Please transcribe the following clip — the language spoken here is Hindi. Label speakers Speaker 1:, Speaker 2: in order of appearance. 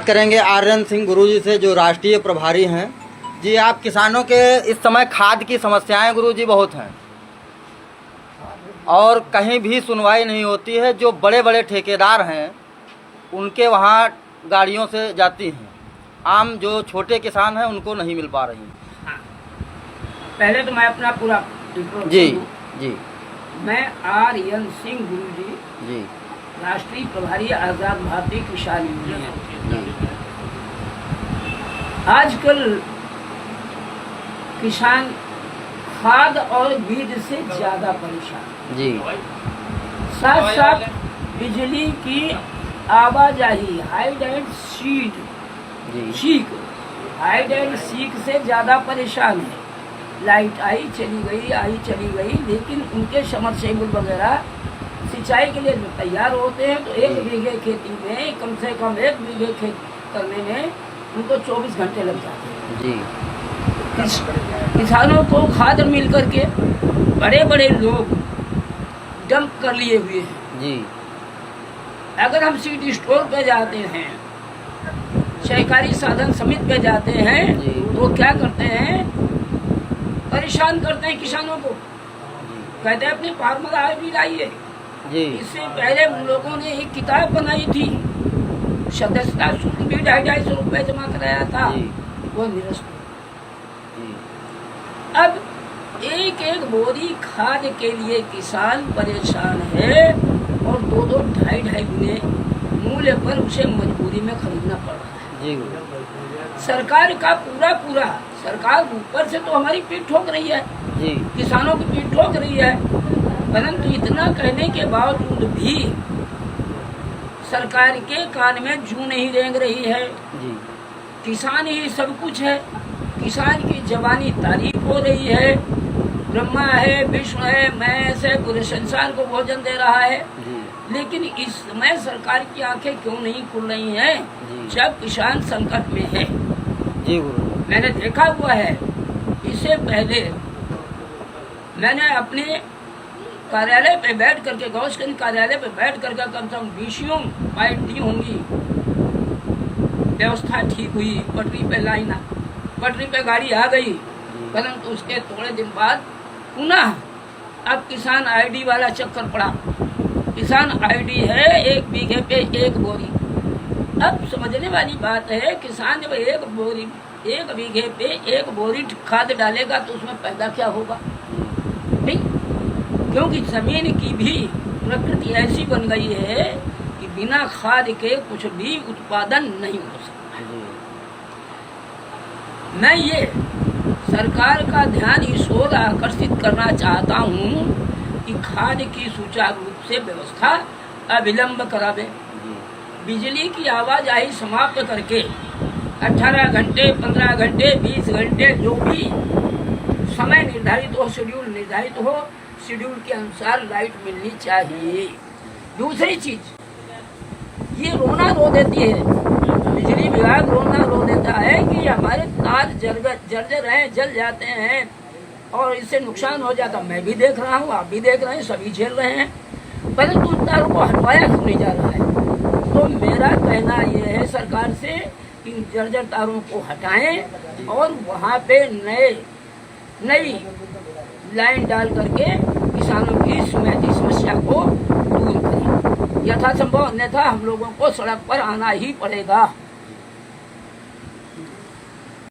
Speaker 1: करेंगे आर्यन सिंह गुरुजी से, जो राष्ट्रीय प्रभारी हैं। जी, आप किसानों के इस समय खाद की समस्याएं गुरुजी बहुत हैं और कहीं भी सुनवाई नहीं होती है। जो बड़े बड़े ठेकेदार हैं उनके वहाँ गाड़ियों से जाती हैं, आम जो छोटे किसान हैं उनको नहीं मिल पा रही।
Speaker 2: हाँ। पहले तो मैं अपना पूरा
Speaker 1: जी जी
Speaker 2: मैं आर्यन सिंह गुरुजी
Speaker 1: जी
Speaker 2: राष्ट्रीय प्रभारी आज़ाद भारतीय किसान यूनियन। आजकल किसान खाद और बीज से ज़्यादा परेशान,
Speaker 1: जी,
Speaker 2: साथ साथ बिजली की आवाजाही hide and seek hide and seek से ज़्यादा परेशान है। लाइट आई चली गई, लेकिन उनके समरसेबुल वगैरह सिंचाई के लिए जो तैयार होते हैं तो 1 बीघे खेती में कम से कम 1 बीघे खेत करने में उनको 24 घंटे लग जाते हैं।
Speaker 1: जी,
Speaker 2: किसानों को खाद मिल करके बड़े बड़े लोग डंप कर लिए हुए हैं।
Speaker 1: जी,
Speaker 2: अगर हम सीड स्टोर पे जाते हैं, सहकारी साधन समिति पे जाते हैं, तो क्या करते हैं, परेशान करते हैं किसानों को। कहते हैं अपने फार्मर आईडी लाइए। इससे पहले उन लोगों ने एक किताब बनाई थी, सदस्यता शुल्क भी 250 रुपये जमा कराया था, वो निरस्त। अब एक बोरी खाद के लिए किसान परेशान है और 2-2, 2.5 गुने मूल्य पर उसे मजबूरी में खरीदना पड़ रहा है। सरकार का पूरा सरकार ऊपर से तो हमारी पीठ ठोक रही है, किसानों की पीठ ठोक रही है, परंतु इतना कहने के बावजूद भी सरकार के कान में जूं नहीं रेंग रही है। किसान ही सब कुछ है, किसान की जवानी तारीफ हो रही है, ब्रह्मा है, विष्णु है, महेश है, पूरे संसार को भोजन दे रहा है। लेकिन इस समय सरकार की आंखें क्यों नहीं खुल रही हैं जब किसान संकट में है?
Speaker 1: जी गुरु,
Speaker 2: मैंने देखा हुआ है। इससे पहले मैंने अपने कार्यालय पे बैठ करके, गौशगंज कार्यालय पे बैठ करके कम से कम 20 बाइट दी होंगी। व्यवस्था ठीक हुई, पटरी पे गाड़ी आ गई, परंतु उसके थोड़े दिन बाद पुनः अब किसान आईडी वाला चक्कर पड़ा। किसान आईडी है 1 बीघे पे 1 बोरी। अब समझने वाली बात है, किसान जब 1 बीघे पे 1 बोरी खाद डालेगा तो उसमें पैदा क्या होगा? नहीं, क्योंकि जमीन की भी प्रकृति ऐसी बन गई है कि बिना खाद के कुछ भी उत्पादन नहीं हो सकता। मैं ये सरकार का ध्यान इस ओर आकर्षित करना चाहता हूँ कि खाद की सुचारू रूप से व्यवस्था अविलंब करावे। बिजली की आवाजाही समाप्त करके 18 घंटे, 15 घंटे, 20 घंटे जो भी समय निर्धारित हो, शेड्यूल निर्धारित हो, शेड्यूल के अनुसार लाइट मिलनी चाहिए। दूसरी चीज, ये रोना रो देती है, बिजली विभाग रोना रो देता है कि हमारे तार जर्जर हैं, जल जाते हैं और इससे नुकसान हो जाता। मैं भी देख रहा हूँ, आप भी देख रहे हैं, सभी झेल रहे हैं, परंतु उन तारों को हटवाया क्यों नहीं जा रहा है? तो मेरा कहना यह है सरकार से कि जर्जर तारों को हटाएं और वहाँ पे नई लाइन डाल करके किसानों की समस्या को दूर करें यथासंभव, अन्यथा हम लोगों को सड़क पर आना ही पड़ेगा।